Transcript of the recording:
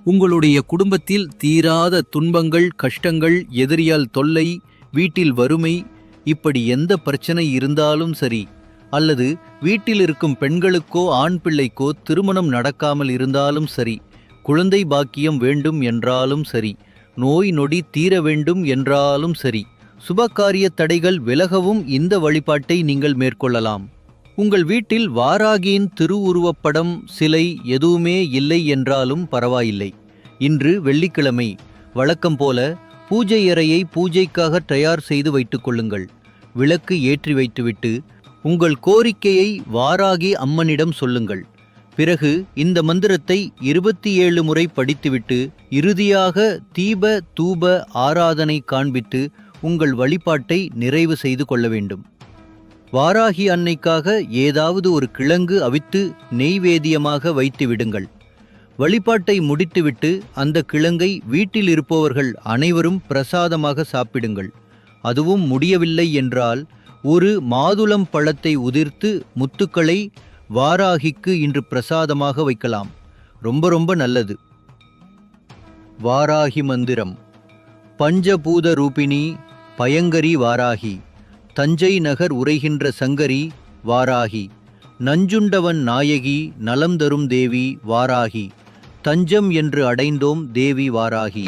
உங்களுடைய குடும்பத்தில் தீராத துன்பங்கள், கஷ்டங்கள், எதிரியால் தொல்லை, வீட்டில் வறுமை, இப்படி எந்த பிரச்சனை இருந்தாலும் சரி, அல்லது வீட்டில் இருக்கும் பெண்களுக்கோ ஆண் பிள்ளைக்கோ திருமணம் நடக்காமல் இருந்தாலும் சரி, குழந்தை பாக்கியம் வேண்டும் என்றாலும் சரி, நோய் நொடி தீர வேண்டும் என்றாலும் சரி, சுபகாரிய தடைகள் விலகவும் இந்த வழிபாட்டை நீங்கள் மேற்கொள்ளலாம். உங்கள் வீட்டில் வாராகியின் திருவுருவப்படம், சிலை எதுவுமே இல்லை என்றாலும் பரவாயில்லை. இன்று வெள்ளிக்கிழமை, வழக்கம் போல பூஜை அறையை பூஜைக்காக தயார் செய்து வைத்துக் கொள்ளுங்கள். விளக்கு ஏற்றி வைத்துவிட்டு உங்கள் கோரிக்கையை வாராகி அம்மனிடம் சொல்லுங்கள். பிறகு இந்த மந்திரத்தை 27 முறை படித்துவிட்டு இறுதியாக தீப தூப ஆராதனை காண்பித்து உங்கள் வழிபாட்டை நிறைவு செய்து கொள்ள வேண்டும். வாராகி அன்னைக்காக ஏதாவது ஒரு கிழங்கு அவித்து நெய்வேத்தியமாக வைத்து விடுங்கள். வழிபாட்டை முடித்துவிட்டு அந்த கிழங்கை வீட்டில் இருப்பவர்கள் அனைவரும் பிரசாதமாக சாப்பிடுங்கள். அதுவும் முடியவில்லை என்றால் ஒரு மாதுளம் பழத்தை உதிர்த்து முத்துக்களை வாராகிக்கு இன்று பிரசாதமாக வைக்கலாம். ரொம்ப நல்லது. வாராகி மந்திரம். பஞ்சபூத ரூபிணி பயங்கரி வாராகி, தஞ்சை நகர் உரைகின்ற சங்கரி வாராகி, நஞ்சுண்டவன் நாயகி நலம் தரும் தேவி வாராகி, தஞ்சம் என்று அடைந்தோம் தேவி வாராகி.